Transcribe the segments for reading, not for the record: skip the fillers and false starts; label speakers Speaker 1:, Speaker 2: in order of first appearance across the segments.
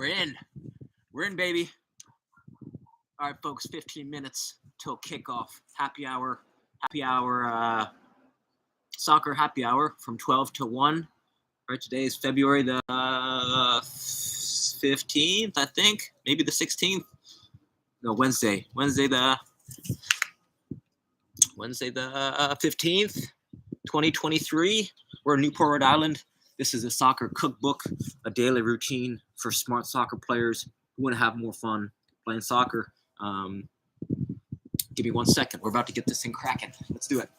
Speaker 1: We're in. We're in, baby. All right, folks, 15 minutes till kickoff. Happy hour, soccer happy hour from 12 to 1. All right, today is February the 15th, I think. Maybe the 16th. No, Wednesday the 15th, 2023. We're in Newport, Rhode Island. This is a Soccer Cookbook, a daily routine for smart soccer players who want to have more fun playing soccer. Give me 1 second. We're about to get this thing cracking. Let's do it.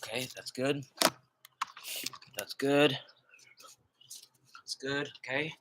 Speaker 1: Okay, that's good. That's good. That's good. Okay.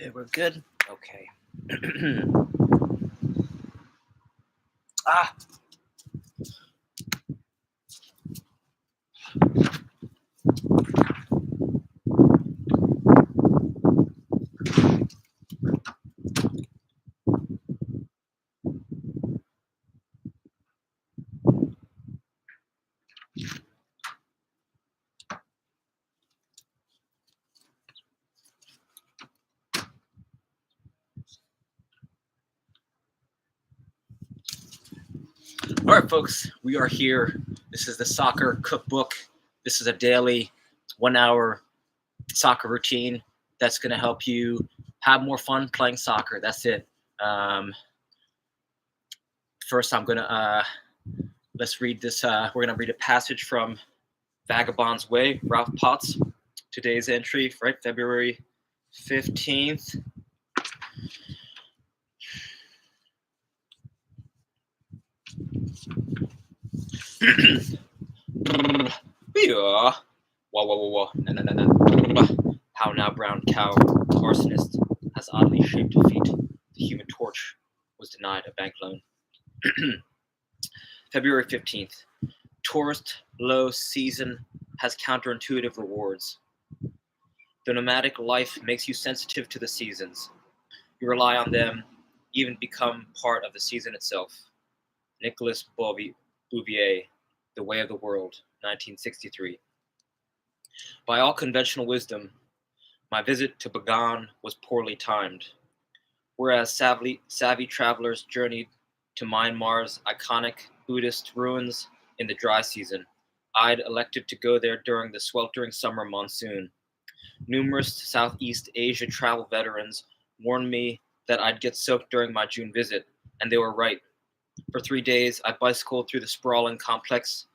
Speaker 1: Okay, we're good. Okay. ah. All right, folks, we are here. This is the Soccer Cookbook. This is a daily 1 hour soccer routine that's going to help you have more fun playing soccer. That's it. First, I'm going to let's read this. We're going to read a passage from Vagabond's Way, Ralph Potts. Today's entry, right, February 15th. Yeah. Wah. Na. How now, brown cow, arsonist, has oddly shaped feet. The human torch was denied a bank loan. February 15th. Tourist low season has counterintuitive rewards. The nomadic life makes you sensitive to the seasons. You rely on them, even become part of the season itself. Nicolas Bouvier, The Way of the World, 1963. By all conventional wisdom, my visit to Bagan was poorly timed. Whereas savvy travelers journeyed to Myanmar's iconic Buddhist ruins in the dry season, I'd elected to go there during the sweltering summer monsoon. Numerous Southeast Asia travel veterans warned me that I'd get soaked during my June visit, and they were right. For 3 days, I bicycled through the sprawling complex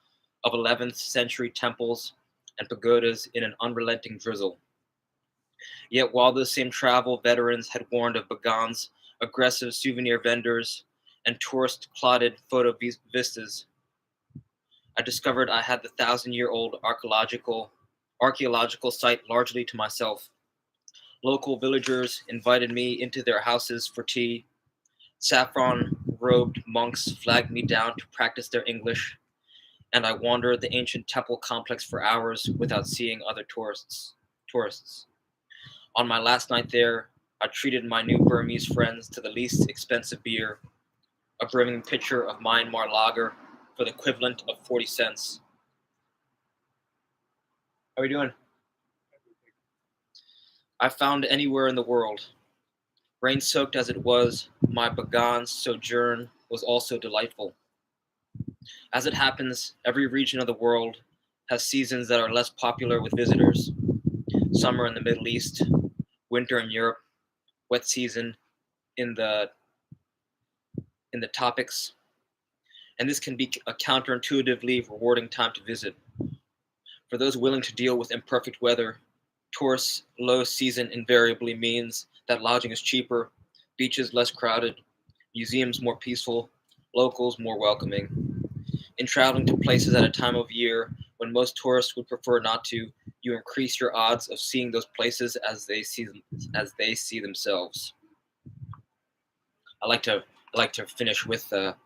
Speaker 1: of 11th century temples and pagodas in an unrelenting drizzle. Yet while those same travel veterans had warned of Bagan's aggressive souvenir vendors and tourist-clotted photo vistas, I discovered I had the 1,000-year-old archaeological site largely to myself. Local villagers invited me into their houses for tea. Saffron-robed monks flagged me down to practice their English, and I wandered the ancient temple complex for hours without seeing other tourists. On my last night there, I treated my new Burmese friends to the least expensive beer, a brimming pitcher of Myanmar lager for the equivalent of 40 cents. How are we doing? I found anywhere in the world. Rain-soaked as it was, my Bagan sojourn was also delightful. As it happens, every region of the world has seasons that are less popular with visitors. Summer in the Middle East, winter in Europe, wet season in the tropics, and this can be a counterintuitively rewarding time to visit. For those willing to deal with imperfect weather, tourists' low season invariably means that lodging is cheaper, beaches less crowded, museums more peaceful, locals more welcoming. In traveling to places at a time of year when most tourists would prefer not to, you increase your odds of seeing those places as they see themselves. I like to finish with the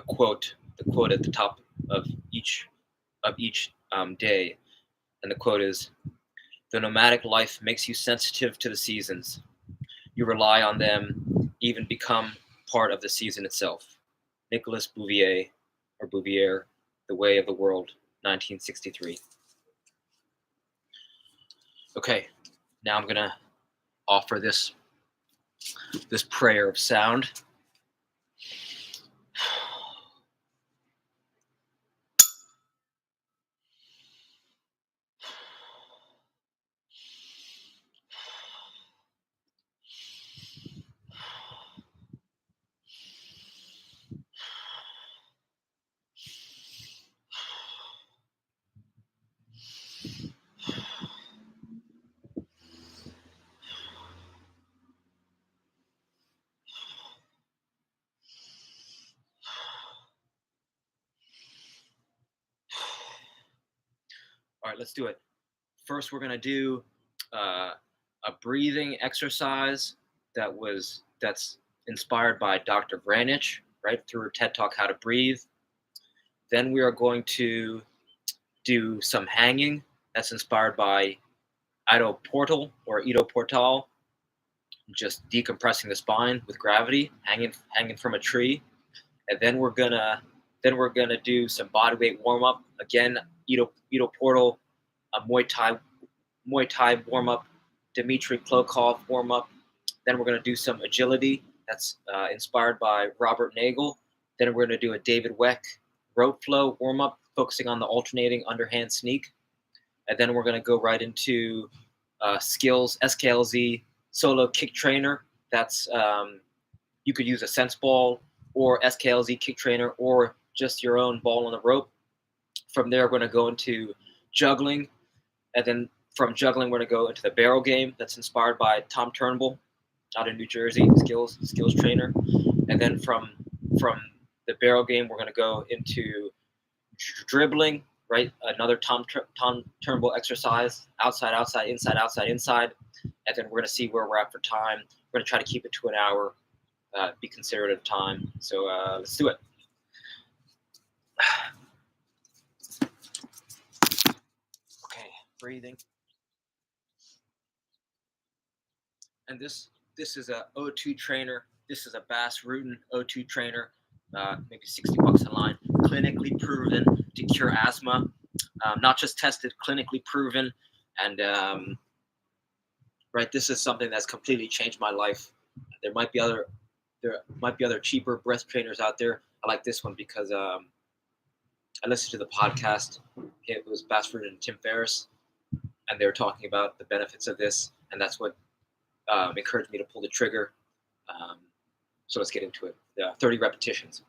Speaker 1: quote at the top of each day, and the quote is, "The nomadic life makes you sensitive to the seasons. You rely on them, even become part of the season itself." Nicolas Bouvier, The Way of the World, 1963. Okay, now I'm gonna offer this prayer of sound. All right, let's do it. First, we're gonna do a breathing exercise that's inspired by Dr. Vranich, right, through her TED Talk, How to Breathe. Then we are going to do some hanging that's inspired by Ido Portal, just decompressing the spine with gravity, hanging from a tree. And then we're gonna do some bodyweight warm up. Again, Ido Portal, a Muay Thai warm up, Dmitry Klokov warm up. Then we're gonna do some agility that's inspired by Robert Nagel. Then we're gonna do a David Weck rope flow warm up, focusing on the alternating underhand sneak. And then we're gonna go right into skills, SKLZ solo kick trainer. That's you could use a sense ball or SKLZ kick trainer or just your own ball on the rope. From there, we're going to go into juggling. And then from juggling, we're going to go into the barrel game that's inspired by Tom Turnbull out in New Jersey, skills trainer. And then from the barrel game, we're going to go into dribbling, right? Another Tom Turnbull exercise, outside, inside. And then we're going to see where we're at for time. We're going to try to keep it to an hour. Be considerate of time. So let's do it. Okay, breathing. And this is a O2 trainer. This is a Bass Rutten O2 trainer. Maybe $60 a line. Clinically proven to cure asthma. Not just tested, clinically proven. And right, this is something that's completely changed my life. There might be other cheaper breath trainers out there. I like this one because I listened to the podcast. It was Bass Rutten and Tim Ferriss, and they were talking about the benefits of this, and that's what encouraged me to pull the trigger. So let's get into it. 30 repetitions.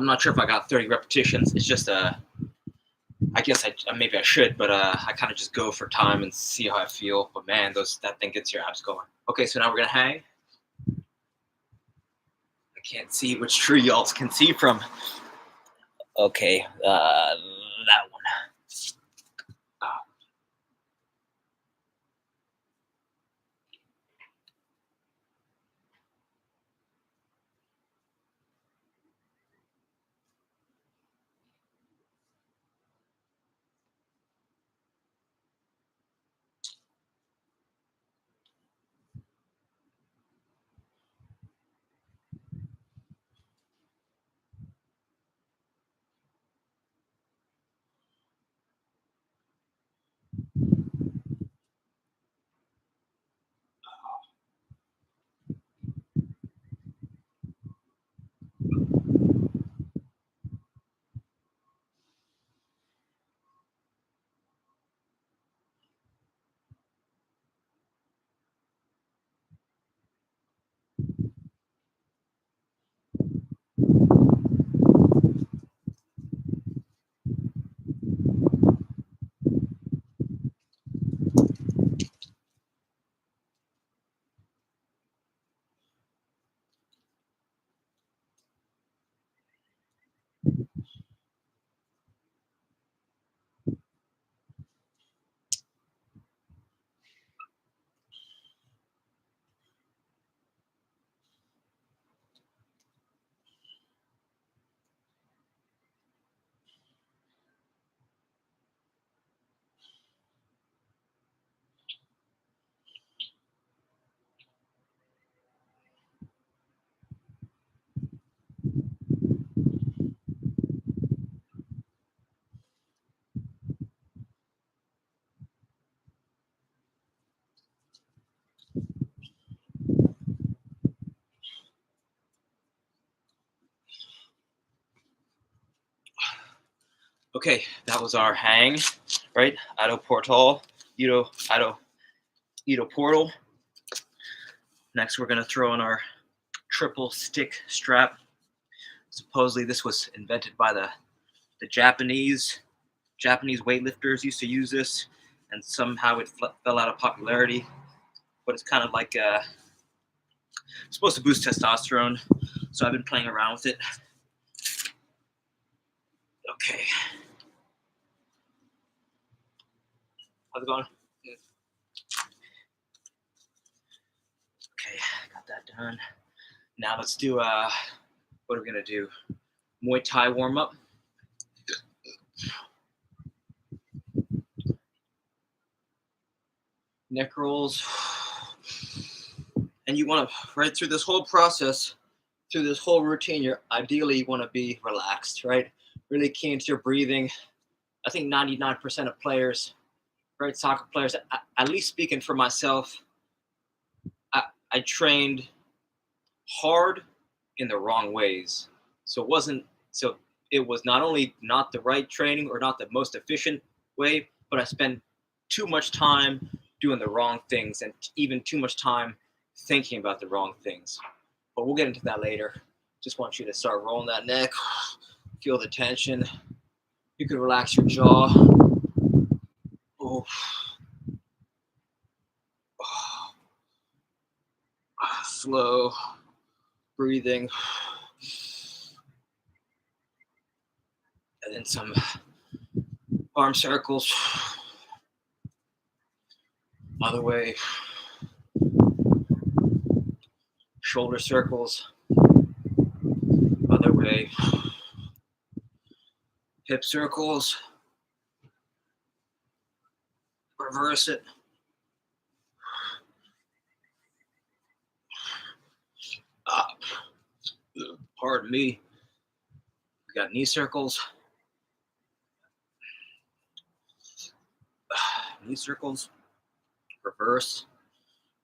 Speaker 1: I'm not sure if I got 30 repetitions. It's just I guess maybe I should, but I kind of just go for time and see how I feel. But man, that thing gets your abs going. Okay, so now we're gonna hang. I can't see which tree y'all can see from. Okay, that one. Okay, that was our hang, right? Ido portal, Ido portal. Next, we're gonna throw in our triple stick strap. Supposedly, this was invented by the Japanese weightlifters used to use this, and somehow it fell out of popularity. But it's kind of like supposed to boost testosterone, so I've been playing around with it. Okay, how's it going? Okay, got that done. Now let's do what are we gonna do? Muay Thai warm up. Neck rolls. And you want to, right through this whole process, through this whole routine, you want to be relaxed, right? Really key into your breathing. I think 99% of players, right, soccer players, at least speaking for myself, I trained hard in the wrong ways. So it was not only not the right training or not the most efficient way, but I spent too much time doing the wrong things and even too much time thinking about the wrong things. But we'll get into that later. Just want you to start rolling that neck, feel the tension. You can relax your jaw. Oh. Slow breathing. And then some arm circles. Other way. Shoulder circles. Other way. Hip circles. Reverse it. Up. Pardon me. We got knee circles. Knee circles. Reverse.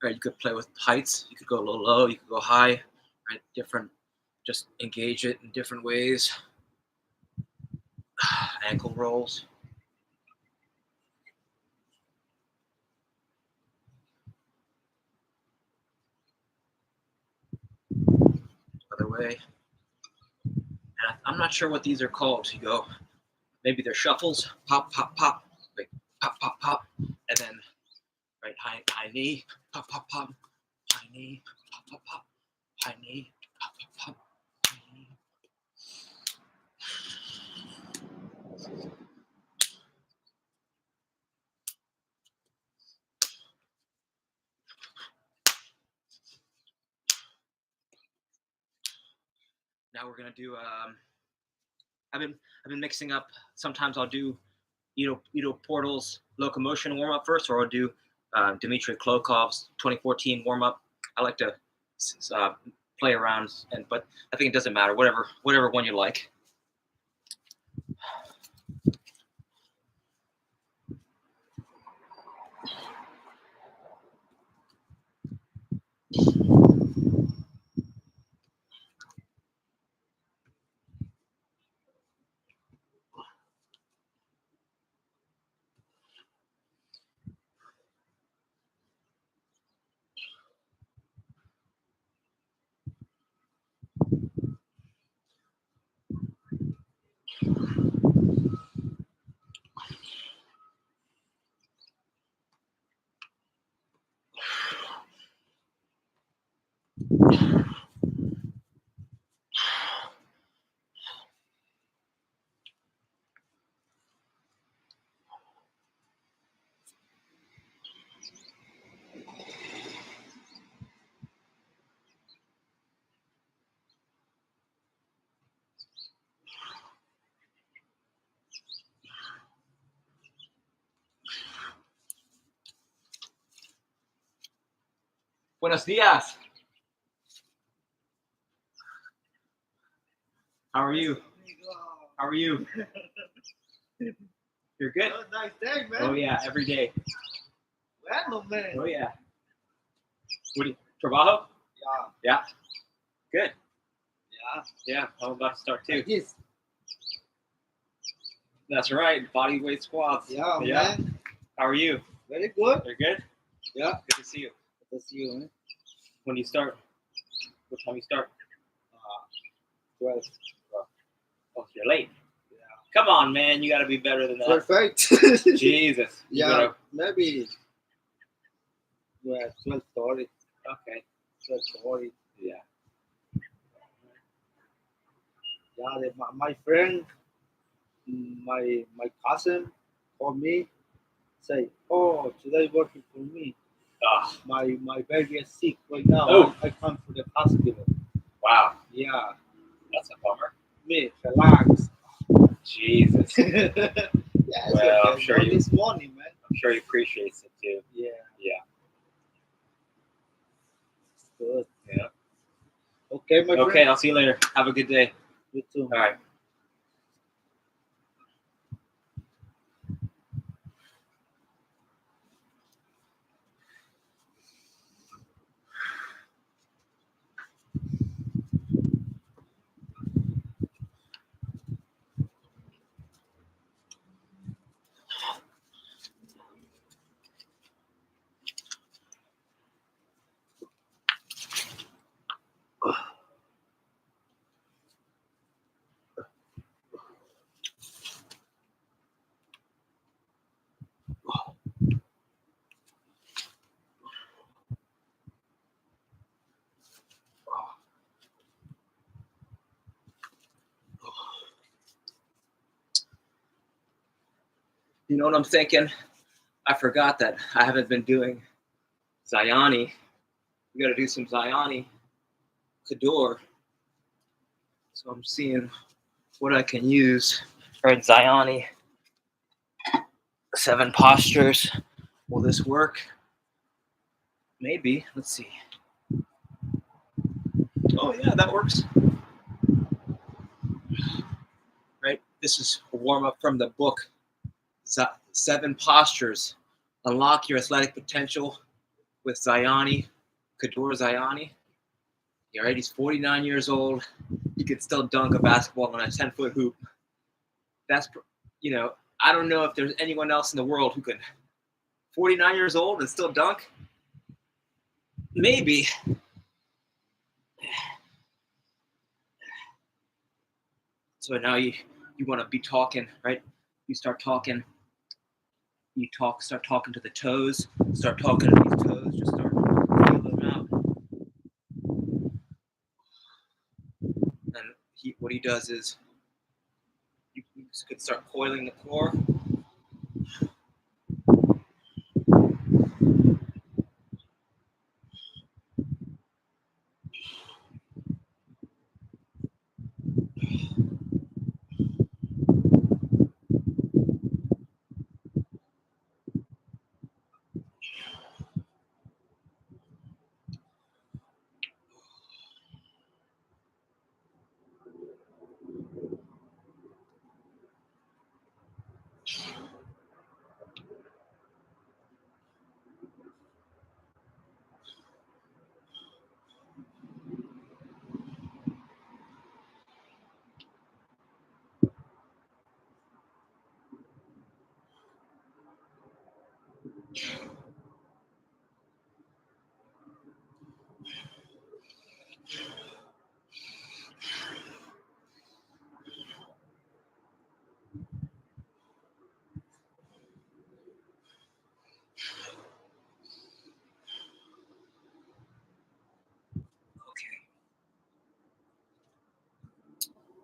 Speaker 1: Right, you could play with heights. You could go a little low. You could go high. Right, different. Just engage it in different ways. Ankle rolls. Other way. And I'm not sure what these are called. You go, maybe they're shuffles, pop, pop, pop, right, pop, pop, pop, and then right high knee, pop, pop, pop, high knee, pop, pop, pop, high knee, pop, pop, pop, high knee. Now we're gonna do. I've been mixing up. Sometimes I'll do Ido Portal's locomotion warm up first, or I'll do Dmitry Klokov's 2014 warm up. I like to play around, but I think it doesn't matter. Whatever one you like. Buenos dias. How are you? How are you? You're good?
Speaker 2: Oh, nice day, man.
Speaker 1: Oh yeah, every day.
Speaker 2: Bueno, man.
Speaker 1: Oh yeah. What do you trabajo?
Speaker 2: Yeah.
Speaker 1: Yeah. Good.
Speaker 2: Yeah.
Speaker 1: Yeah, I'm about to start too.
Speaker 2: Like this.
Speaker 1: That's right. Body weight squats.
Speaker 2: Yeah,
Speaker 1: Yeah.
Speaker 2: man.
Speaker 1: How are you?
Speaker 2: Very good.
Speaker 1: You're good?
Speaker 2: Yeah.
Speaker 1: Good to see you.
Speaker 2: Good to see you, man.
Speaker 1: When you start? What time you start?
Speaker 2: 12.
Speaker 1: Oh, you're late.
Speaker 2: Yeah.
Speaker 1: Come on, man. You got to be better than that.
Speaker 2: Perfect.
Speaker 1: Jesus. You
Speaker 2: Yeah,
Speaker 1: gotta-
Speaker 2: maybe 12:30.
Speaker 1: Okay.
Speaker 2: 12:40.
Speaker 1: Yeah.
Speaker 2: Yeah, my friend, my cousin called me, say, oh, today working for me.
Speaker 1: Oh,
Speaker 2: My baby is sick right now.
Speaker 1: Oh.
Speaker 2: I come to the hospital.
Speaker 1: wow.
Speaker 2: Yeah,
Speaker 1: That's a bummer.
Speaker 2: me, relax.
Speaker 1: Jesus.
Speaker 2: Yeah, it's
Speaker 1: Well,
Speaker 2: okay.
Speaker 1: I'm sure
Speaker 2: All
Speaker 1: you-
Speaker 2: this money, man.
Speaker 1: I'm sure he appreciates it too.
Speaker 2: Yeah,
Speaker 1: Yeah.
Speaker 2: it's good.
Speaker 1: Yeah.
Speaker 2: Okay, my
Speaker 1: Okay,
Speaker 2: friend.
Speaker 1: I'll see you later. Have a good day.
Speaker 2: You too.
Speaker 1: All right. You know what I'm thinking? I forgot that I haven't been doing Ziani. We got to do some Ziani Cador. So I'm seeing what I can use. All right, Ziani. 7 postures. Will this work? Maybe. Let's see. Oh yeah, that works. Right. This is a warm up from the book. 7 postures. Unlock your athletic potential with Ziani, Cador Ziani. All right, he's 49 years old. He could still dunk a basketball on a 10-foot hoop. That's, I don't know if there's anyone else in the world who can. 49 years old and still dunk? Maybe. So now you want to be talking, right? You start talking. Start talking to the toes. Start talking to these toes. Just start feeling them out. And what he does is you could start coiling the core.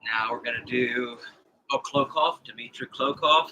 Speaker 1: Now we're going to do Klokov, Dmitry Klokov.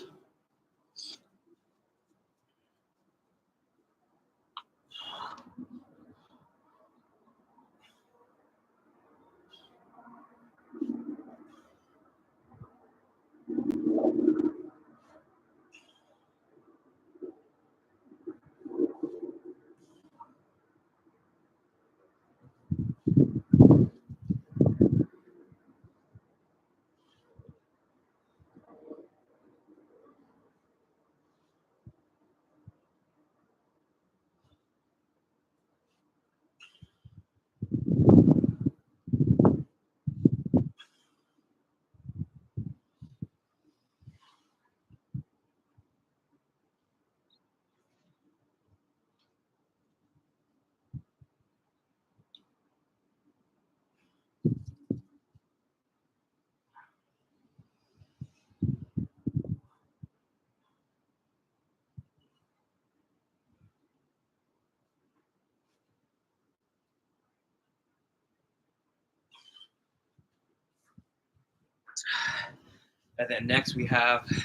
Speaker 1: And then next we have.
Speaker 3: Can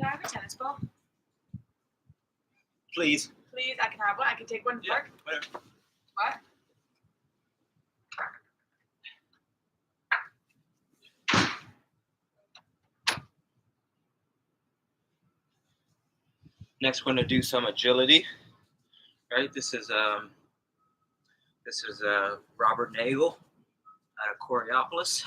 Speaker 3: I have a tennis ball?
Speaker 1: Please.
Speaker 3: Please, I can have one. I can take one to park.
Speaker 1: Whatever.
Speaker 3: What?
Speaker 1: Next, we're going to do some agility. Right. This is Robert Nagel out of Coriopolis.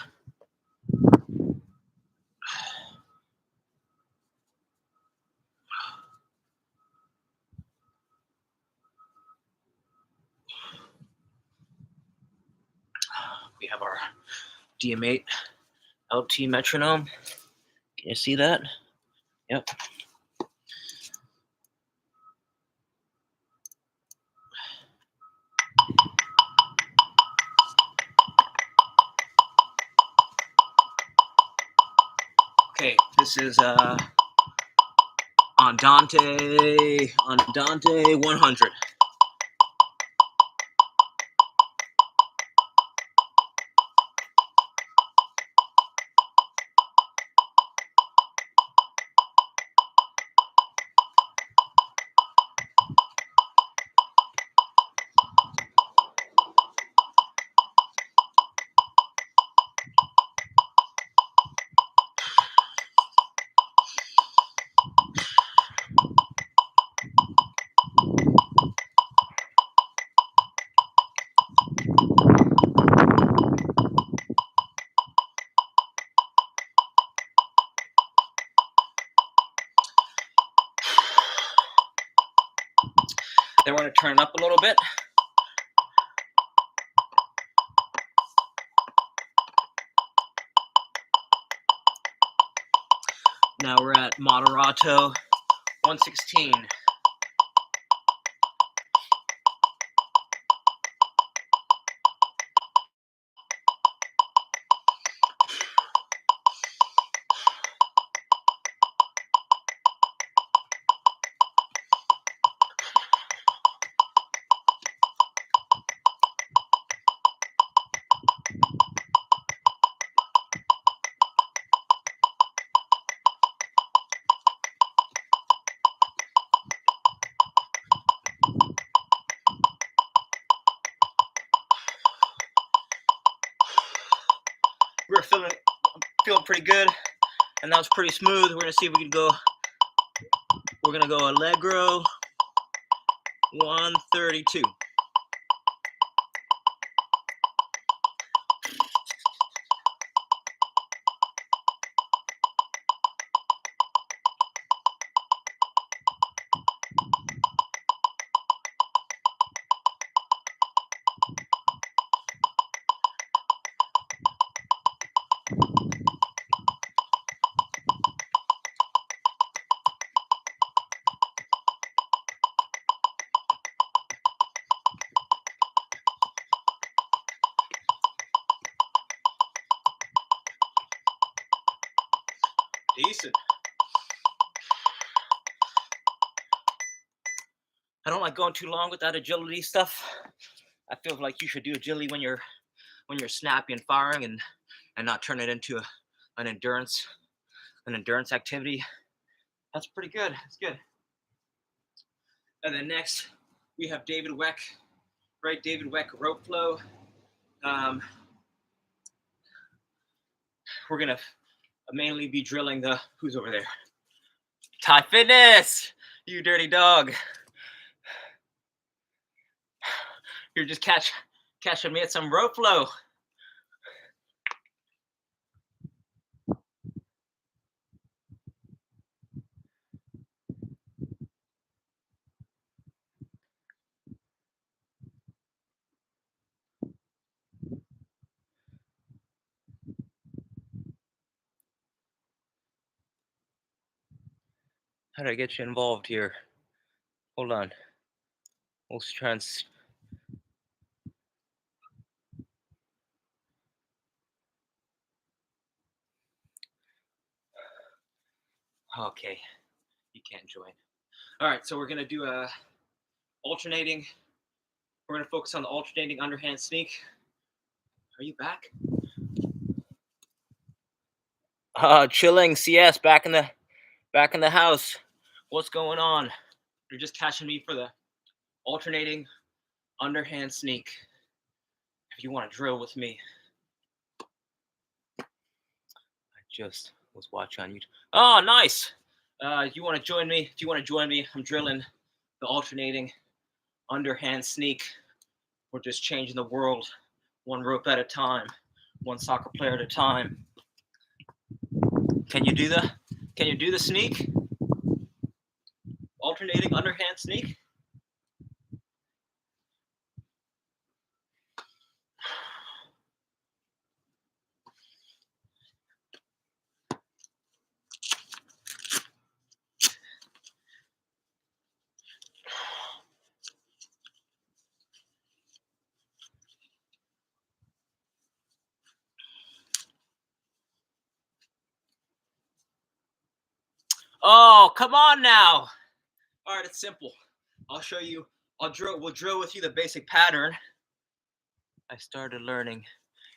Speaker 1: We have our DM8 LT metronome. Can you see that? Yep. Okay, this is Andante 100. Then we're going to turn it up a little bit. Now we're at Moderato 116. pretty good, and that was pretty smooth. We're gonna see if we can go. We're gonna go Allegro 132. Decent. I don't like going too long with that agility stuff. I feel like you should do agility when you're snappy and firing, and not turn it into an endurance activity. That's pretty good. That's good. And then next we have David Weck, right? David Weck rope flow. We're gonna mainly be drilling the, who's over there? Thai Fitness, you dirty dog. You're just catching me at some rope flow. How do I get you involved here? Hold on. We'll try and. Okay, you can't join. All right, so we're gonna do a alternating. We're gonna focus on the alternating underhand sneak. Are you back? Chilling. CS back in the house. What's going on? You're just catching me for the alternating underhand sneak. If you want to drill with me, I just was watching on YouTube. Oh, nice. You want to join me? If you want to join me, I'm drilling the alternating underhand sneak. We're just changing the world one rope at a time, one soccer player at a time. Can you do the sneak? Alternating underhand sneak? Oh, come on now. All right, it's simple. I'll show you. We'll drill with you the basic pattern. I started learning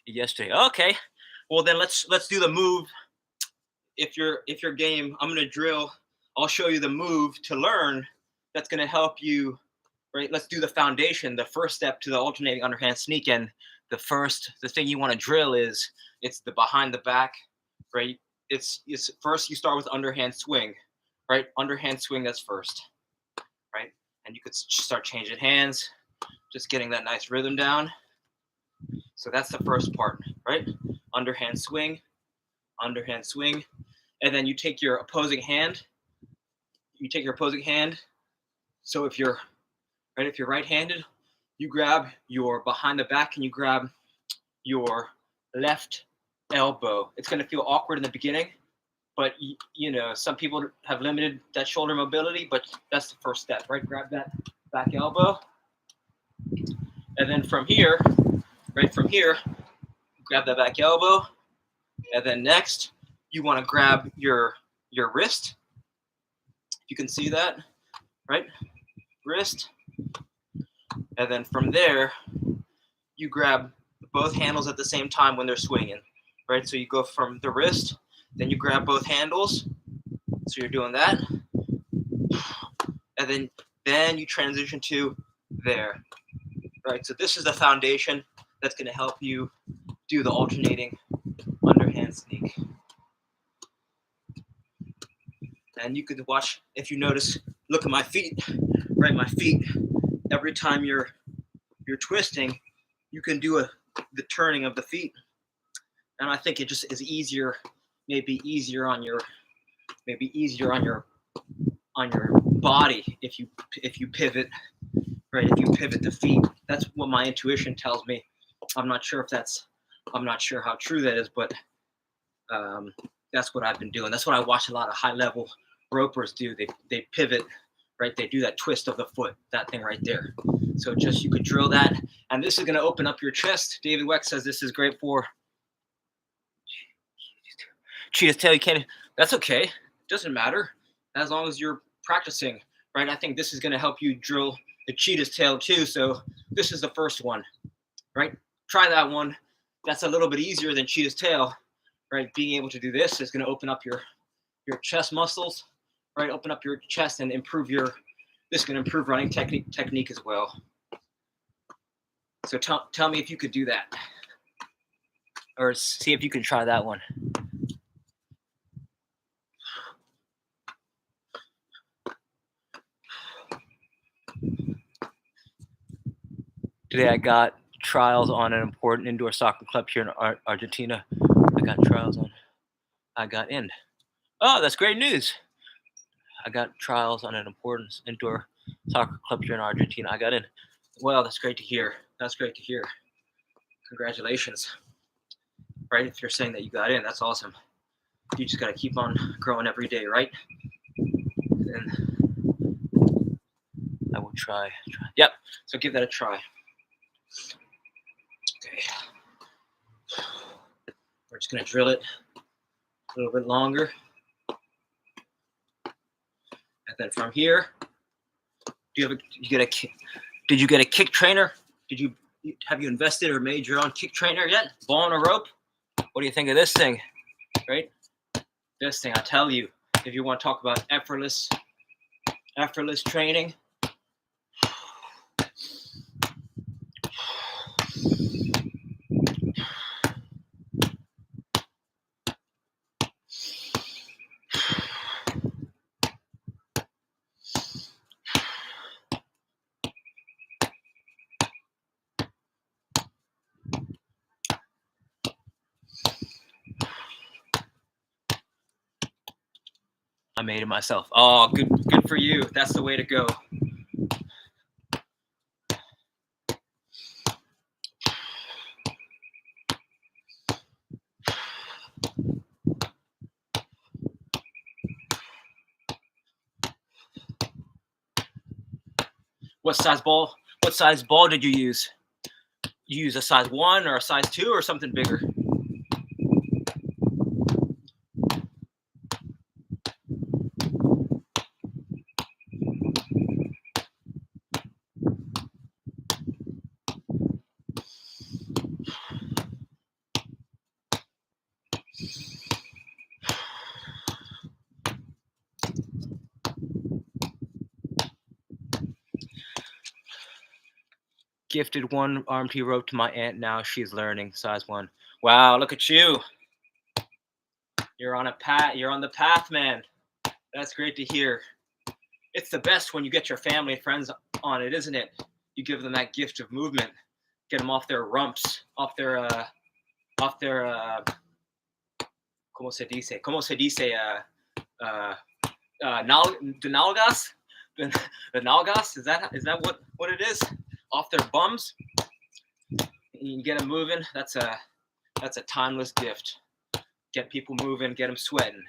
Speaker 1: yesterday. Okay. Well, then let's do the move. If you're game, I'm gonna drill. I'll show you the move to learn. That's gonna help you, right? Let's do the foundation. The first step to the alternating underhand sneak, and the thing you want to drill is it's the behind the back, right? It's first you start with underhand swing, right? Underhand swing, that's first, right? And you could start changing hands, just getting that nice rhythm down. So that's the first part, right? Underhand swing, and then you take your opposing hand. So if you're right-handed, you grab your behind the back and you grab your left elbow. It's going to feel awkward in the beginning, but some people have limited that shoulder mobility, but that's the first step, right? Grab that back elbow, and then from here, grab that back elbow, and then next you want to grab your wrist. You can see that, right? Wrist, and then from there you grab both handles at the same time when they're swinging, right? So you go from the wrist, then you grab both handles. So you're doing that, and then you transition to there, right? So this is the foundation that's going to help you do the alternating underhand sneak. And you could watch, if you notice, look at my feet, right? My feet, every time you're twisting, you can do the turning of the feet. And I think it just is easier, maybe easier on your body if you pivot, right? If you pivot the feet. That's what my intuition tells me. I'm not sure how true that is, but that's what I've been doing. That's what I watch a lot of high level ropers do. They pivot, right? They do that twist of the foot, that thing right there. So just you could drill that, and this is going to open up your chest. David Weck says this is great for cheetah's tail. You can't. That's okay. It doesn't matter as long as you're practicing, right? I think this is going to help you drill the cheetah's tail too. So this is the first one, right? Try that one. That's a little bit easier than cheetah's tail, right? Being able to do this is going to open up your chest muscles, right? Open up your chest and improve this is going to improve running technique as well. So tell me if you could do that, or see if you can try that one. Today I got trials on an important indoor soccer club here in Argentina. I got trials on. I got in. Oh, that's great news. I got trials on an important indoor soccer club here in Argentina. I got in. Well, that's great to hear. That's great to hear. Congratulations. Right? If you're saying that you got in, that's awesome. You just got to keep on growing every day, right? And I will try. Yep. So give that a try. Okay. We're just going to drill it a little bit longer. And then from here, did you get a kick trainer? Have you invested or made your own kick trainer yet? Ball and a rope? What do you think of this thing? Right? This thing, I tell you, if you want to talk about effortless training. I made it myself. Oh, good for you. That's the way to go. What size ball did you use? You use a size 1 or a size 2 or something bigger? Gifted 1 RMT rope to my aunt. Now she's learning size 1. Wow, look at you. You're on the path, man. That's great to hear. It's the best when you get your family and friends on it, isn't it? You give them that gift of movement. Get them off their rumps, off their ¿cómo se dice? The nalgas? The nalgas? Is that what it is? Off their bums? You can get them moving. That's a timeless gift. Get people moving, get them sweating.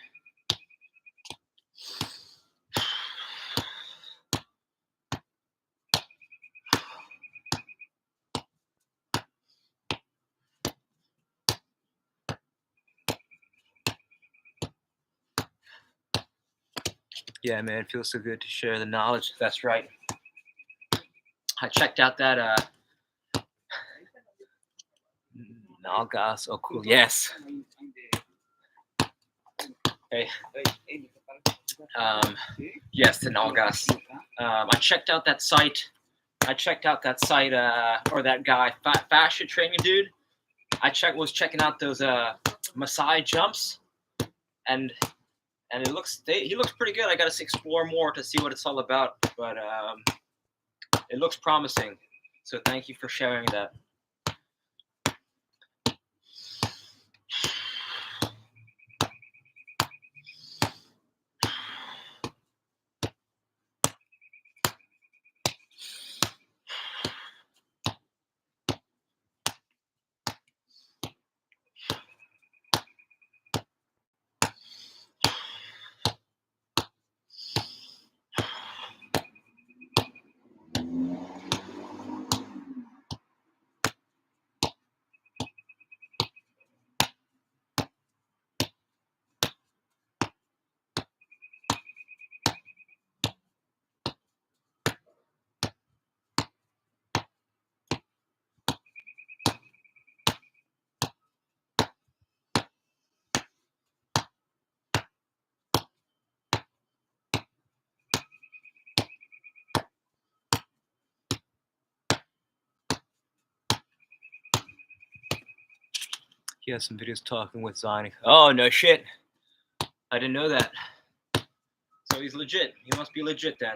Speaker 1: Yeah, man, it feels so good to share the knowledge. That's right. I checked out that nalgas. Oh, cool. Yes. Hey. Yes, the nalgas. I checked out that site. Or that guy, fascia training dude. Was checking out those Maasai jumps, and and he looks pretty good. I got to explore more to see what it's all about, but it looks promising. So thank you for sharing that. He has some videos talking with Zani. Oh, no shit. I didn't know that. So he's legit. He must be legit then.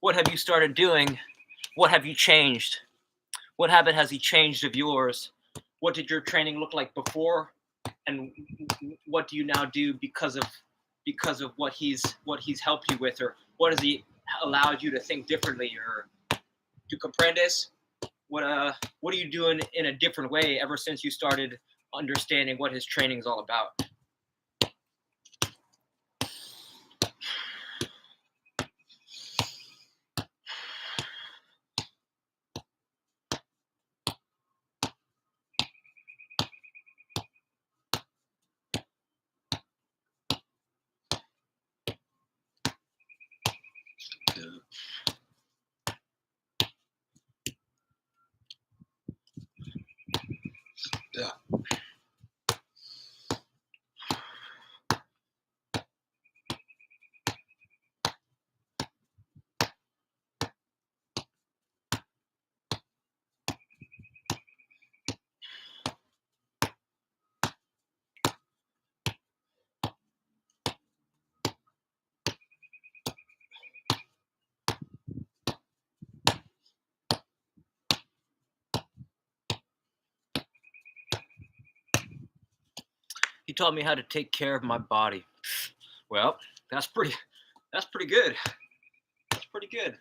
Speaker 1: What have you started doing? What have you changed? What habit has he changed of yours? What did your training look like before, and what do you now do because of what he's helped you with, or what has he allowed you to think differently, or to comprendes? What are you doing in a different way ever since you started understanding what his training is all about? Yeah. He taught me how to take care of my body. Well, that's pretty good. That's pretty good.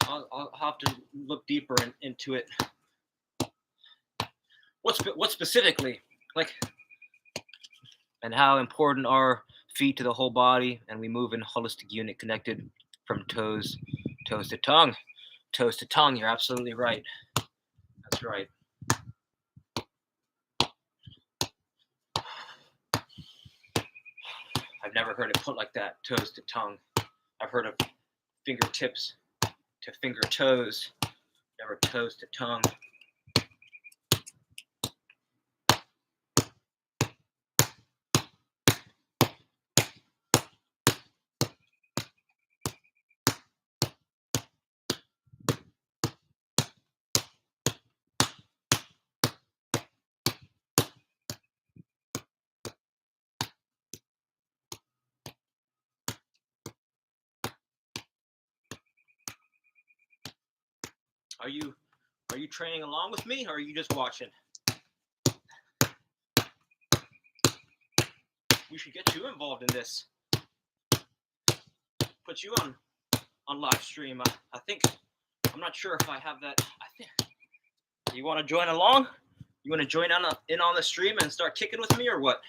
Speaker 1: I'll have to look deeper into it. What specifically, like, and how important are feet to the whole body, and we move in holistic unit connected from toes to tongue. Toes to tongue, you're absolutely right. That's right. I've never heard it put like that, toes to tongue. I've heard of fingertips to finger toes, never toes to tongue. Are you training along with me, or are you just watching? We should get you involved in this. Put you on live stream. I think, I'm not sure if I have that. I think you want to join along. You want to join in on the stream and start kicking with me, or what?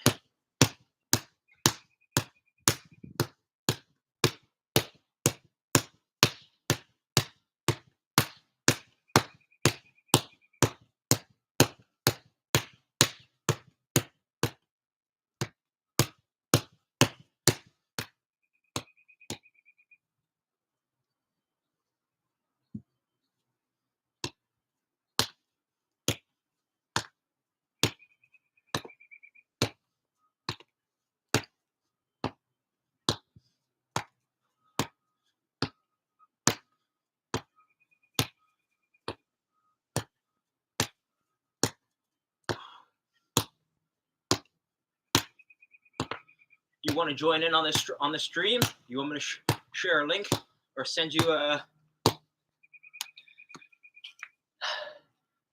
Speaker 1: You want to join in on the stream? You want me to share a link or send you a?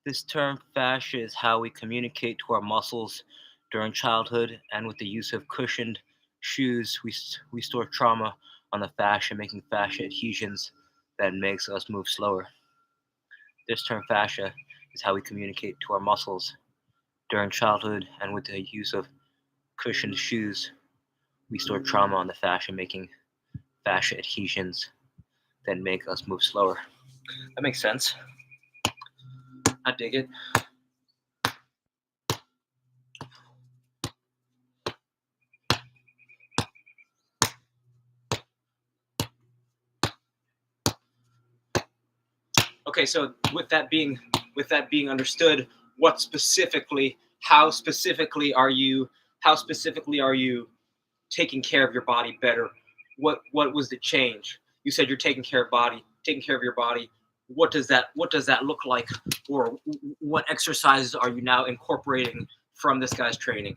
Speaker 1: This term fascia is how we communicate to our muscles during childhood, and with the use of cushioned shoes, we store trauma on the fascia, making fascia adhesions that makes us move slower. This term fascia is how we communicate to our muscles during childhood, and with the use of cushioned shoes, we store trauma on the fascia, making fascia adhesions that make us move slower. That makes sense. I dig it. Okay, so with that being understood, how specifically are you taking care of your body better? What was the change? You said you're taking care of your body. What does that look like? Or what exercises are you now incorporating from this guy's training?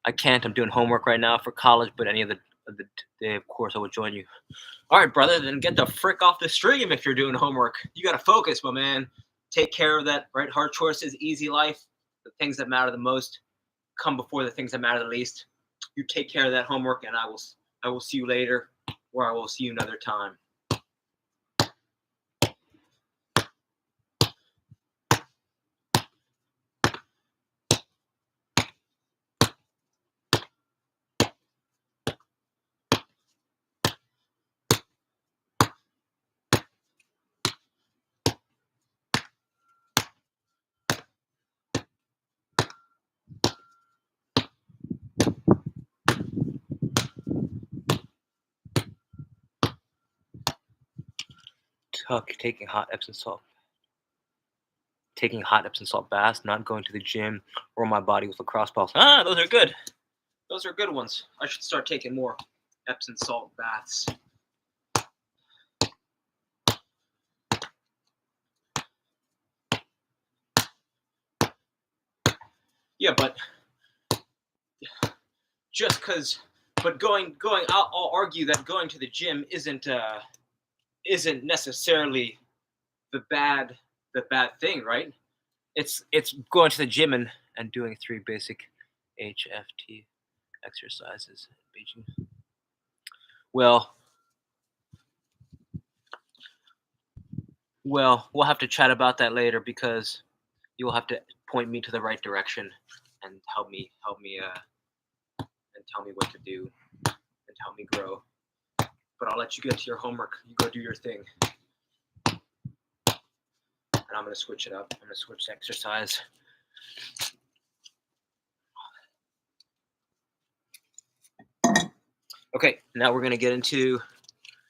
Speaker 1: I can't. I'm doing homework right now for college, but any of the day, of course, I would join you. All right, brother, then get the frick off the stream if you're doing homework. You got to focus, my man. Take care of that, right? Hard choices, easy life. The things that matter the most come before the things that matter the least. You take care of that homework, and I will see you later, or I will see you another time. Taking hot Epsom salt baths, not going to the gym, or my body with lacrosse balls. Those are good. Those are good ones. I should start taking more Epsom salt baths. Yeah, but I'll argue that going to the gym isn't necessarily the bad thing, right? It's going to the gym and doing 3 basic HFT exercises in Beijing. Well, we'll have to chat about that later, because you'll have to point me to the right direction and help me and tell me what to do and help me grow. But I'll let you get to your homework. You go do your thing. And I'm going to switch it up. I'm going to switch to exercise. Okay, now we're going to get into,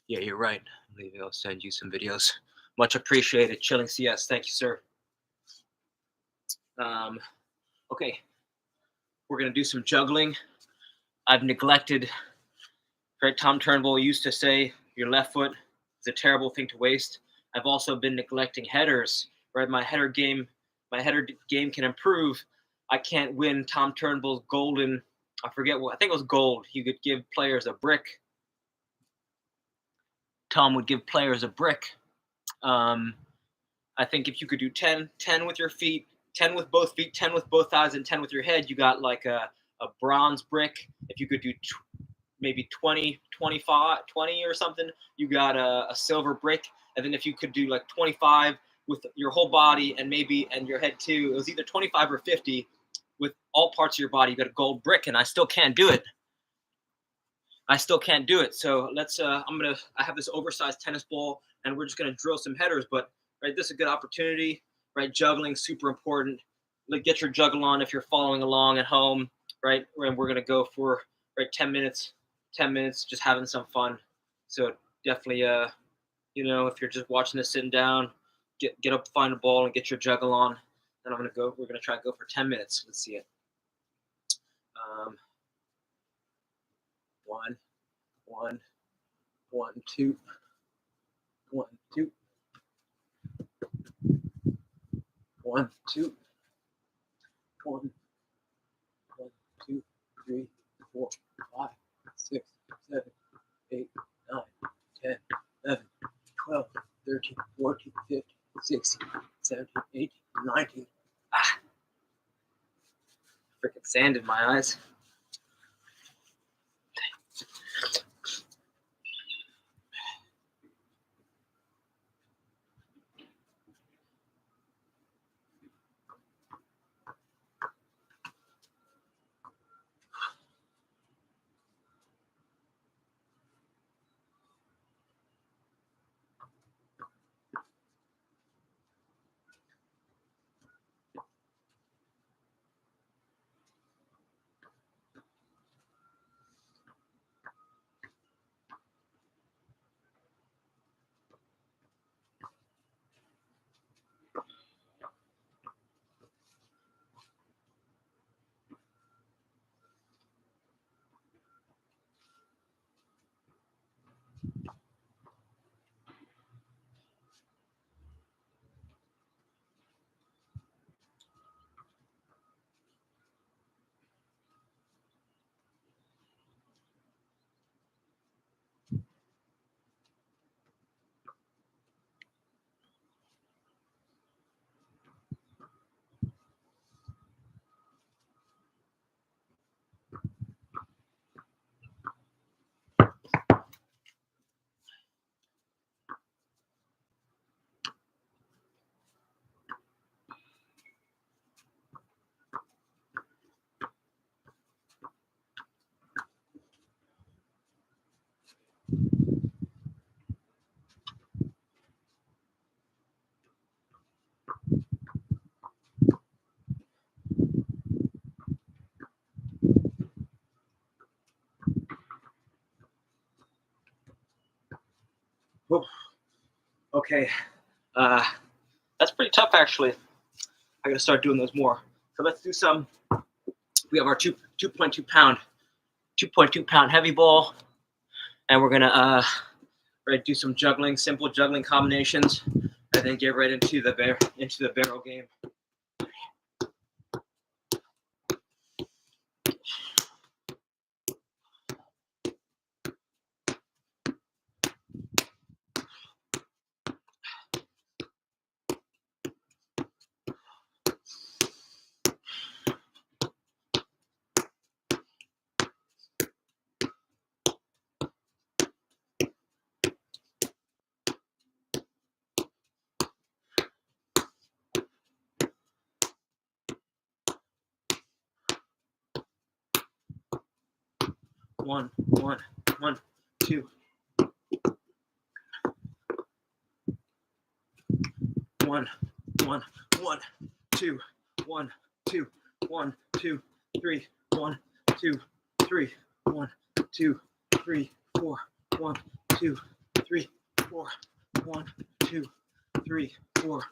Speaker 1: yeah, you're right. Maybe I'll send you some videos. Much appreciated. Chilling CS. Thank you, sir. Okay, we're going to do some juggling. I've neglected, right? Tom Turnbull used to say, your left foot is a terrible thing to waste. I've also been neglecting headers, right? My header game can improve. I can't win Tom Turnbull's golden, I forget what, I think it was gold. He could give players a brick. Tom would give players a brick. I think if you could do 10 with your feet, 10 with both feet, 10 with both thighs, and 10 with your head, you got like a bronze brick. If you could do maybe 20 or something, you got a silver brick. And then if you could do like 25 with your whole body and your head too, it was either 25 or 50 with all parts of your body, you got a gold brick. And I still can't do it. So let's I have this oversized tennis ball, and we're just gonna drill some headers. But right, this is a good opportunity, right? Juggling, super important. Get your juggle on if you're following along at home, right? And we're gonna go for 10 minutes, just having some fun. So definitely, if you're just watching this sitting down, get up, find a ball, and get your juggle on. And we're gonna try and go for 10 minutes. Let's see it. 1, 1, 2. 1, 2. 1, 2. 1, 2, 3, 4, 5, 6, 7, 8, 9, 10, 11, 12, 13, 14, 15, 16, 17, 18, 19. Freaking sand in my eyes. Whoa. Okay, that's pretty tough actually. I gotta start doing those more. So let's do some. We have our 2.2 pound heavy ball, and we're gonna do some juggling, simple juggling combinations, and then get right into the barrel game. One, 2. 1, 2, 1, 2, 1, 2, 3, 1, 2, 3, 1, 2, 3, 4, 1, 2, 3, 4, 1, 2, 3, 4,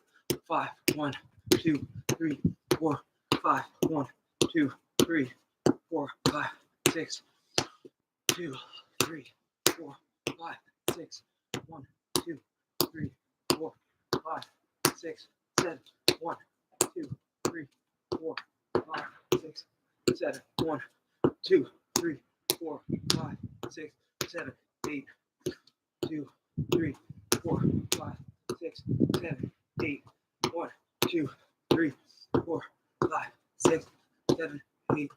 Speaker 1: 5, 1, 2, 3, 4, 5, 1, 2, 3, 4, 5, 6, 2, 3, 4, 5, 6, 1, 2, 3, 4, 5, 6, 7, 1, 2, 3, 4, 5, 6, 7, 1, 2, 3, 4, 5, 6, 7, 8, 2, 3, 4, 5, 6, 7, 8, 1, 2, 3, 4, 5, 6, 7, 8,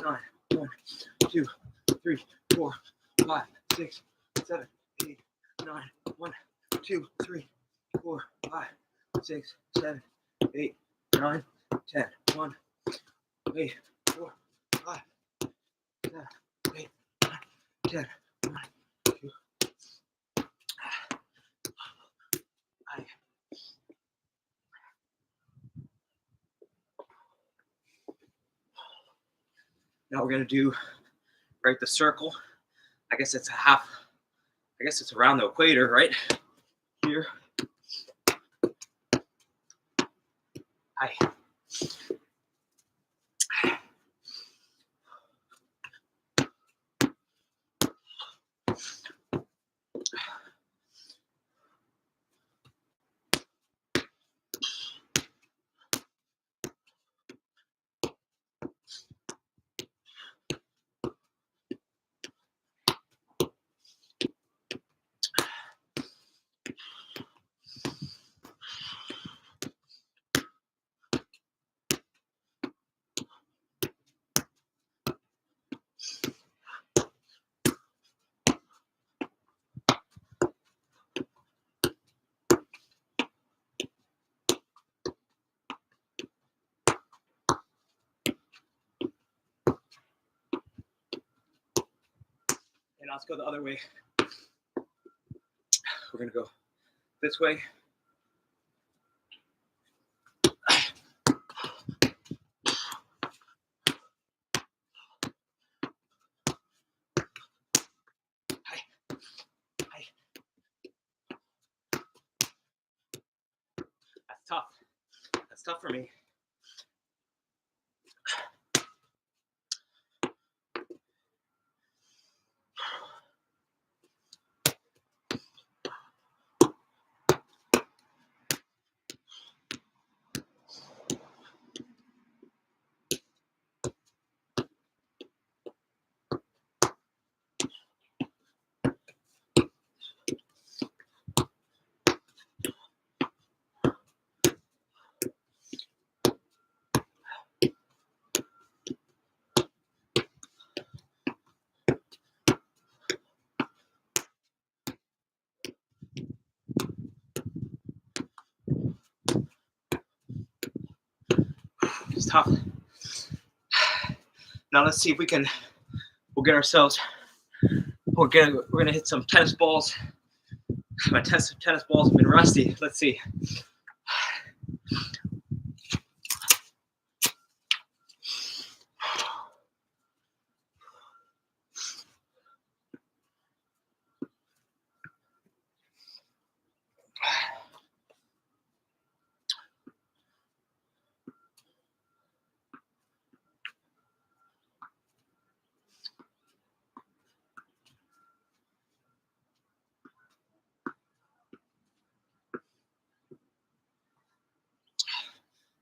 Speaker 1: 9, 1, 2, 3, 4, 5, 6, 7, 8, 9, 1, 2, 3, 4, 5, 6, 7, 8, 9, 10, 1, 8, 4, 5, 7, 8, 9, 10, 1, 2. Now we're gonna do the circle. I guess it's around the equator, right? Here. Hi. now let's go the other way. We're gonna go this way. That's tough. That's tough for me. It's tough. Now let's see if we'll get ourselves, we're gonna hit some tennis balls. My tennis balls have been rusty. Let's see.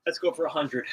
Speaker 1: Let's go for 100.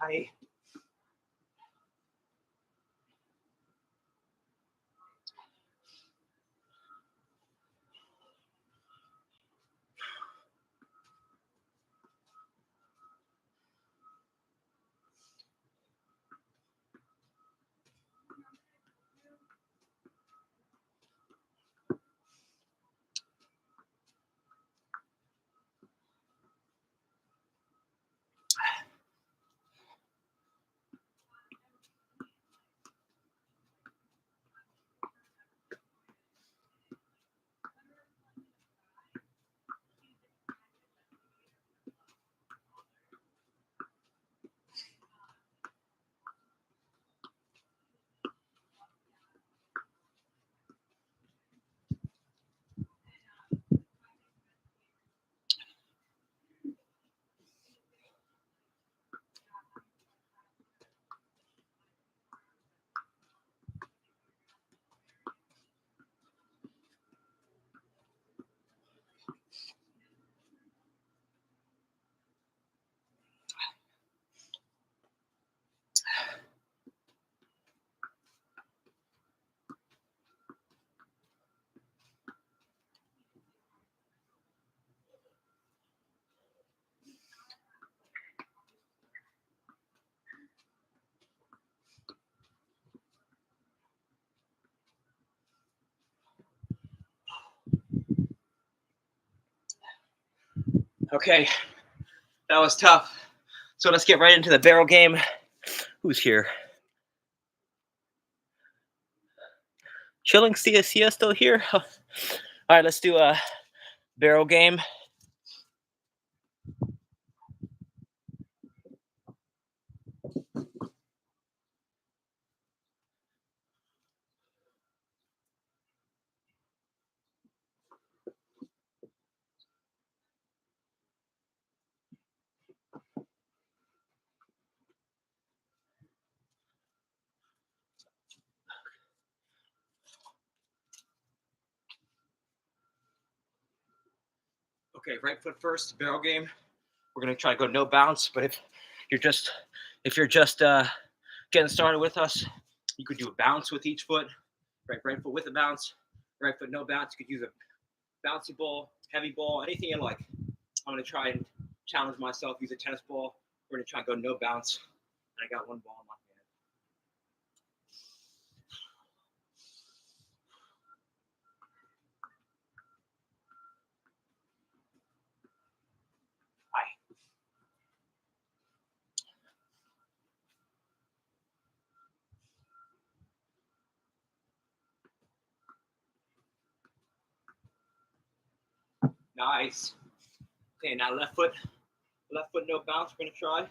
Speaker 1: Hi. Okay, that was tough. So let's get right into the barrel game. Who's here? Chilling CS still here? All right, let's do a barrel game. Okay, right foot first, barrel game. We're gonna try to go no bounce, but if you're just getting started with us, you could do a bounce with each foot. Right foot with a bounce, right foot no bounce. You could use a bouncy ball, heavy ball, anything you like. I'm gonna try and challenge myself. Use a tennis ball. We're gonna try and go no bounce. And I got one ball in my hand. Nice. Okay, now left foot no bounce. We're gonna try.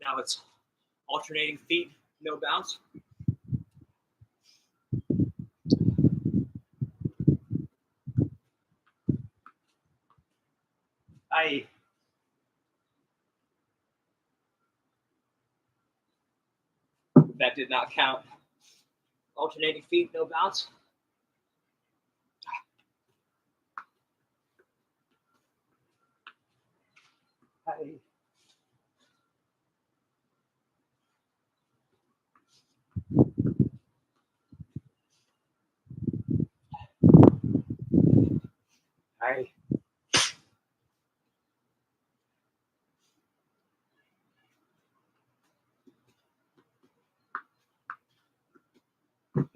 Speaker 1: Now it's alternating feet, no bounce. That did not count. Alternating feet, no bounce. Aye.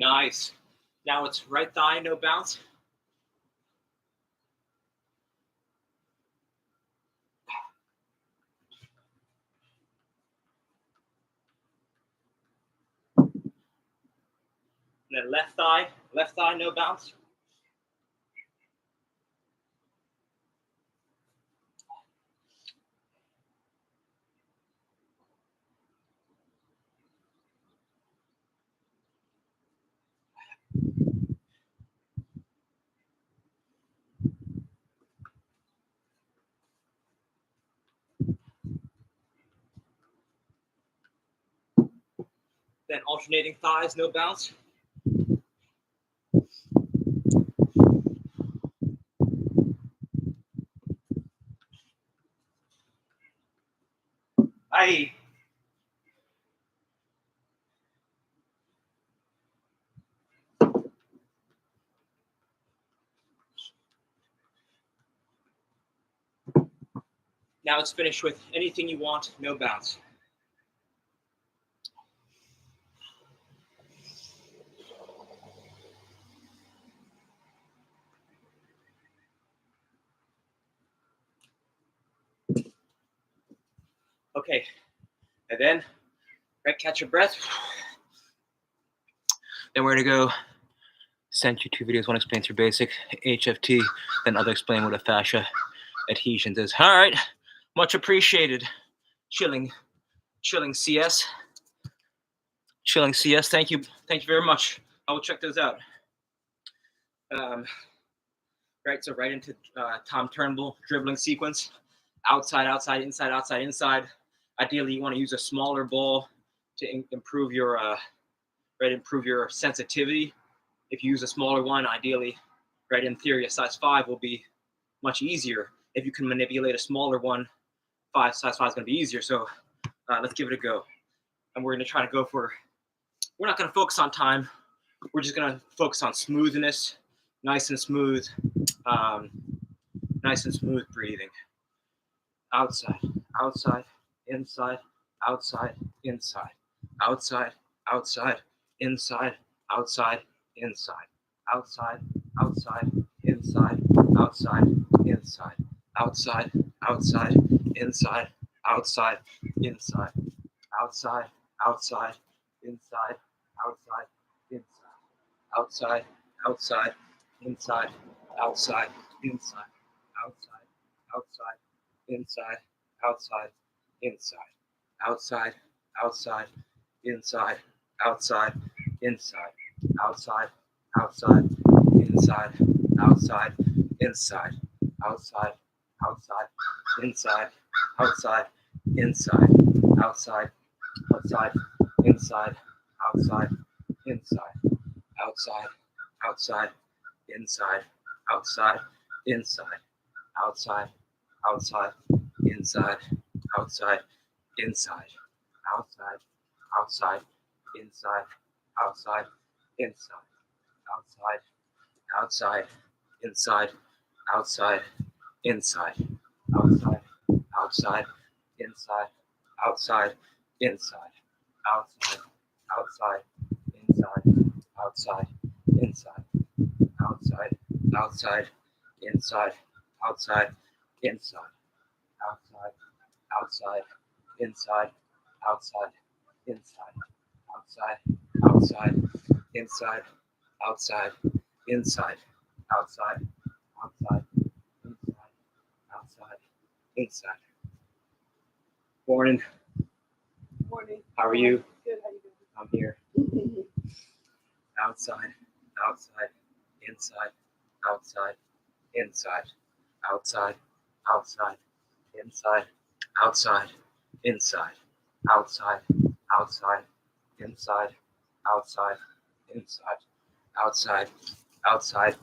Speaker 1: Nice. Now it's right thigh, no bounce. And then left thigh, no bounce. Then alternating thighs, no bounce. Aye. Now it's finished with anything you want, no bounce. Okay, and then catch your breath. Then we're gonna go send you 2 videos. One explains your basic HFT, then other explain what a fascia adhesions is. All right, much appreciated. Chilling CS. Chilling CS. Thank you very much. I will check those out. Right, so right into Tom Turnbull dribbling sequence. Outside, inside. Ideally, you want to use a smaller ball to improve your sensitivity. If you use a smaller one, ideally, right, in theory, a size 5 will be much easier. If you can manipulate a smaller one, size 5 is going to be easier. So let's give it a go. And we're going to try to go for, we're not going to focus on time. we're just gonna focus on smoothness, nice and smooth, nice and smooth breathing. Outside, outside, inside, outside, inside, outside, outside, inside, outside, inside, outside, outside, inside, outside, inside, outside, outside, inside, outside, inside, outside, outside, inside, outside, inside, outside, outside, inside, outside, inside, outside, outside, inside, outside, inside, outside, outside, inside, outside, inside, outside, outside, inside, outside, inside, outside, outside, inside, outside, inside, outside, outside, inside, outside, inside, outside, outside, inside, outside, inside, outside, outside, inside, outside, inside, outside, outside, inside, outside, inside, outside, outside, inside, outside, inside, outside, outside, inside, outside, inside, outside, outside, inside, outside, inside, outside, outside, inside, outside, inside, outside, outside, inside, outside, inside, outside, outside, inside, outside, inside, outside, outside, inside, outside, inside. Morning.
Speaker 4: Morning.
Speaker 1: How are you?
Speaker 4: Good. How you
Speaker 1: I'm here.
Speaker 4: doing?
Speaker 1: Outside, outside, inside, outside, inside, outside, outside, inside, outside, inside, outside, outside, inside, outside, inside, outside, outside,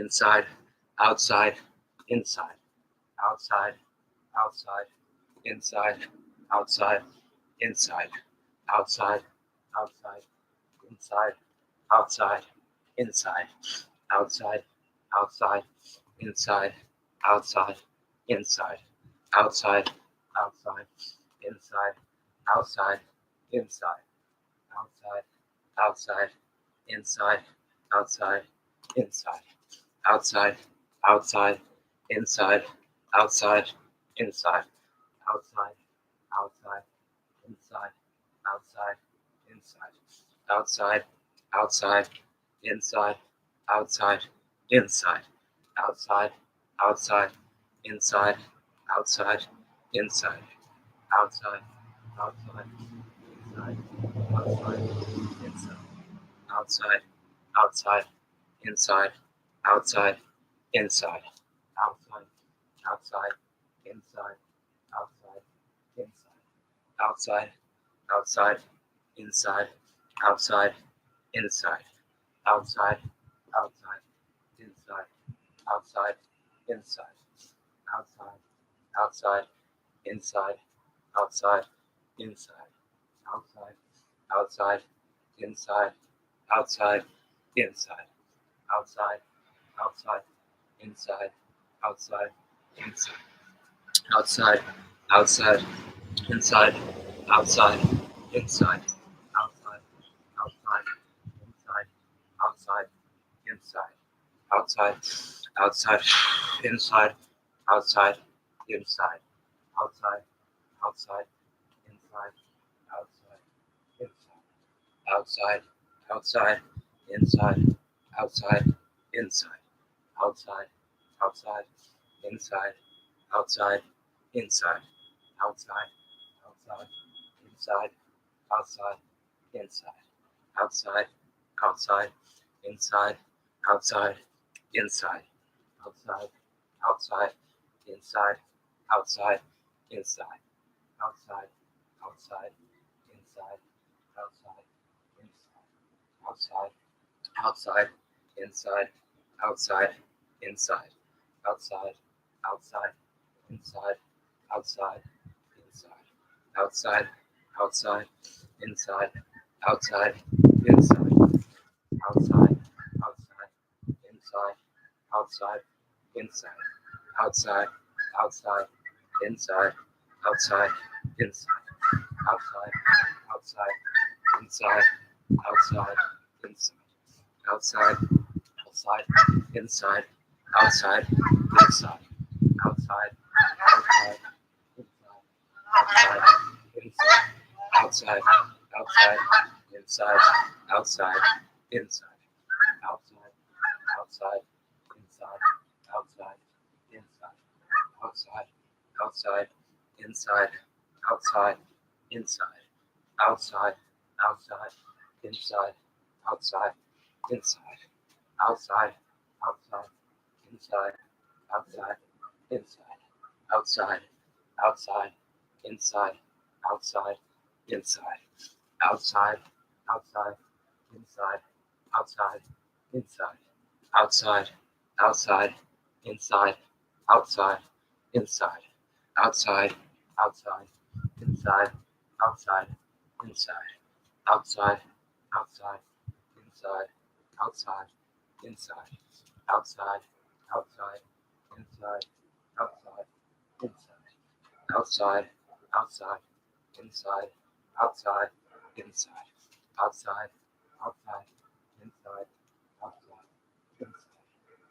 Speaker 1: inside, outside, inside, outside, outside, inside, outside, inside, outside, outside, inside, outside, inside, outside, outside, inside, outside, inside, outside, outside, inside, outside, inside, outside, outside, inside, outside, inside, outside, outside, inside, outside, inside, outside, outside, inside, outside, inside, outside, outside, inside, outside, inside, outside, outside, inside, outside, inside, outside, outside, inside, outside, inside, outside, outside, inside, outside, inside, outside, outside, inside, outside, inside, outside, outside, inside, outside, inside, outside, outside, inside, outside, inside, outside, outside, inside, outside, inside, outside, outside, inside, outside, inside, outside, outside, inside, outside, inside, outside, outside, inside, outside, inside, outside, outside, inside, outside, inside, outside, outside, inside, outside, inside, outside, outside, inside, outside, inside, outside, outside, inside, outside, inside, outside, outside, inside, outside, inside, outside, outside, inside, outside, inside, outside, outside, inside, outside, inside, outside, outside, inside, outside, inside, outside, outside, inside, outside, inside, outside, outside, inside, outside, inside, outside, outside, inside, outside, inside, outside, outside, inside, outside, inside,
Speaker 5: outside, outside, inside, outside, inside, outside, outside, inside, outside, inside, outside, outside, inside, outside, inside, outside, outside, inside, outside, inside, outside, outside, inside, outside, inside, outside, inside, outside, outside, inside, outside, inside, outside, outside, inside, outside, inside, outside, outside, inside, outside, inside, outside, outside, inside, outside, inside, outside, outside, inside, outside, inside, outside, outside, inside, outside, inside, outside, outside, inside, outside, inside, outside, outside, inside, outside, inside, outside, outside, inside, outside, inside, outside, outside, inside, outside, inside, outside, outside, inside, outside, inside, outside, outside, inside, outside, inside,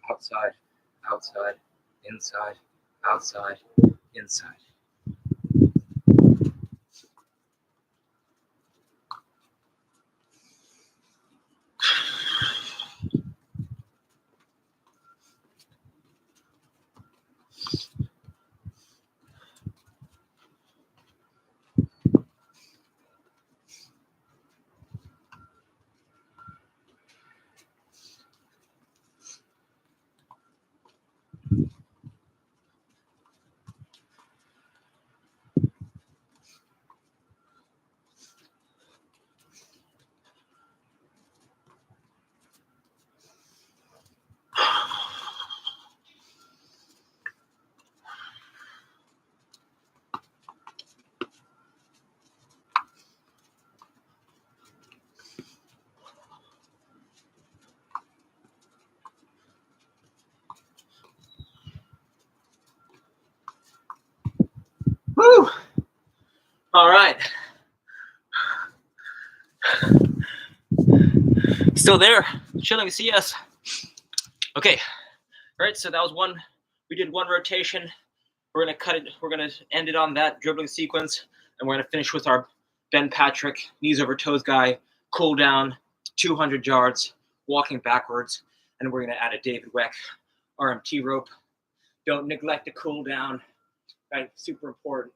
Speaker 5: outside, outside, inside, outside, inside.
Speaker 1: Woo! All right. Still there? Chilling, see us. Okay. All right, so that was one. We did one rotation. We're gonna cut it. We're gonna end it on that dribbling sequence, and we're gonna finish with our Ben Patrick knees over toes guy, cool down, 200 yards, walking backwards, and we're gonna add a David Weck RMT rope. Don't neglect the cool down. Right, super important.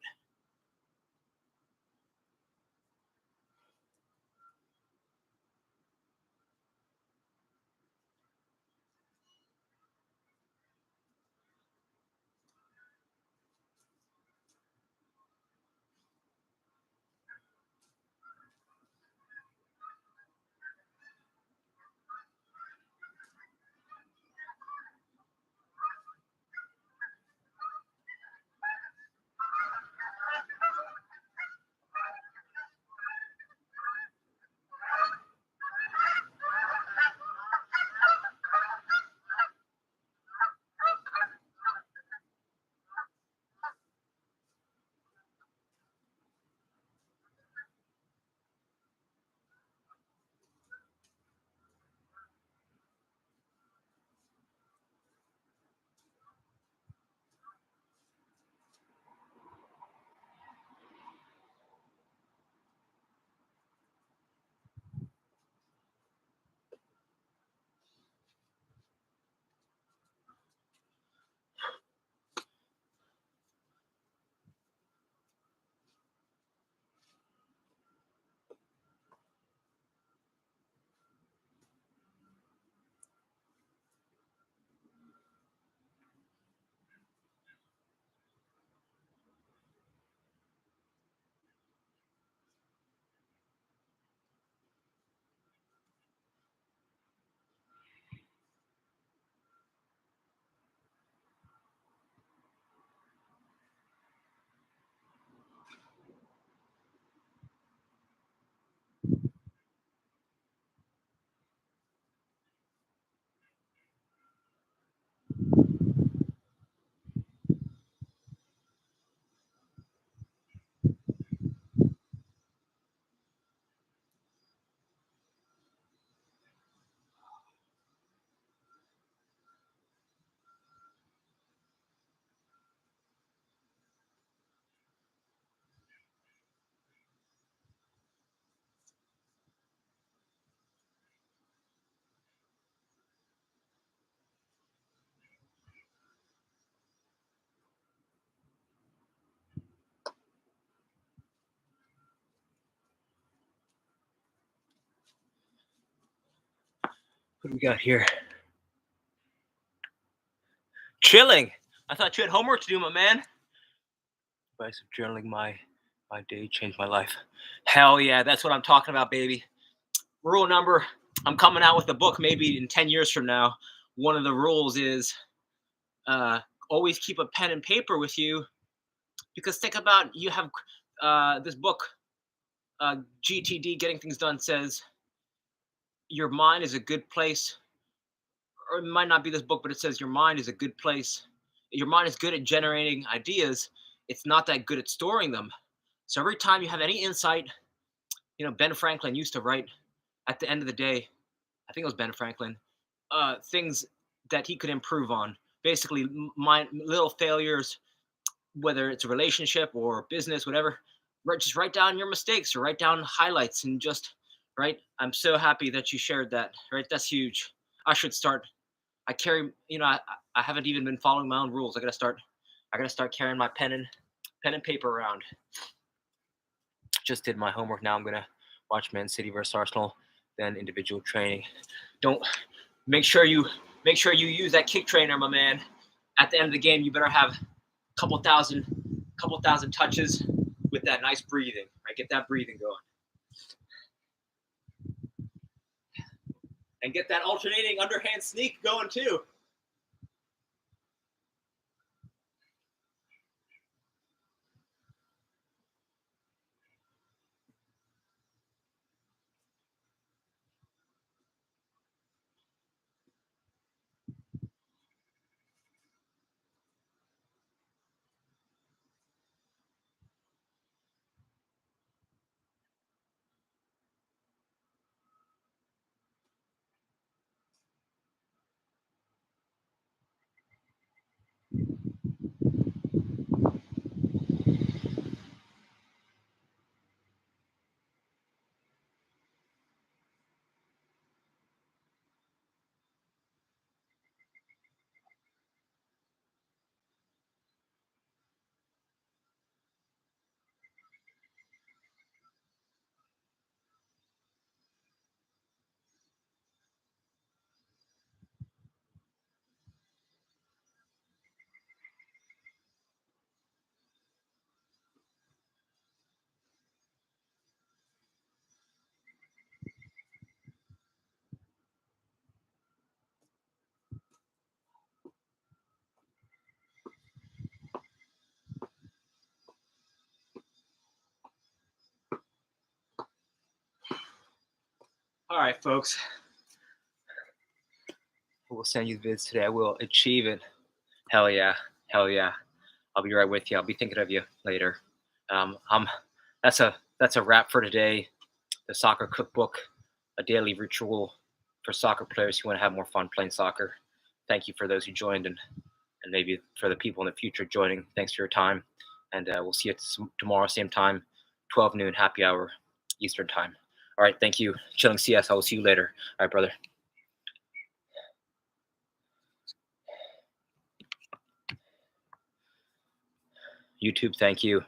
Speaker 5: What do we got here? Chilling. I thought you had homework to do, my man. Advice of journaling my day changed my life. Hell yeah, that's what I'm talking about, baby. Rule number, I'm coming out with a book maybe in 10 years from now. One of the rules is always keep a pen and paper with you, because think about, you have this book, GTD, Getting Things Done, says your mind is a good place, or it might not be this book, but it says your mind is a good place. Your mind is good at generating ideas. It's not that good at storing them. So every time you have any insight, Ben Franklin used to write at the end of the day, I think it was Ben Franklin, things that he could improve on. Basically, my little failures, whether it's a relationship or business, whatever, just write down your mistakes or write down highlights and just, right? I'm so happy that you shared that, right? That's huge. I should start. I carry, I haven't even been following my own rules. I gotta start carrying my pen and paper around. Just did my homework. Now I'm gonna watch Man City versus Arsenal, then individual training. Make sure you use that kick trainer, my man. At the end of the game, you better have a couple thousand touches with that nice breathing. Right, get that breathing going, and get that alternating underhand sneak going too. All right, folks. We'll send you the vids today. I will achieve it. Hell yeah. Hell yeah. I'll be right with you. I'll be thinking of you later. That's a wrap for today. The Soccer Cookbook, a daily ritual for soccer players who want to have more fun playing soccer. Thank you for those who joined, and maybe for the people in the future joining. Thanks for your time. And we'll see you tomorrow, same time, 12 noon, happy hour, Eastern time. All right, thank you. Chilling CS, I will see you later. All right, brother. YouTube, thank you.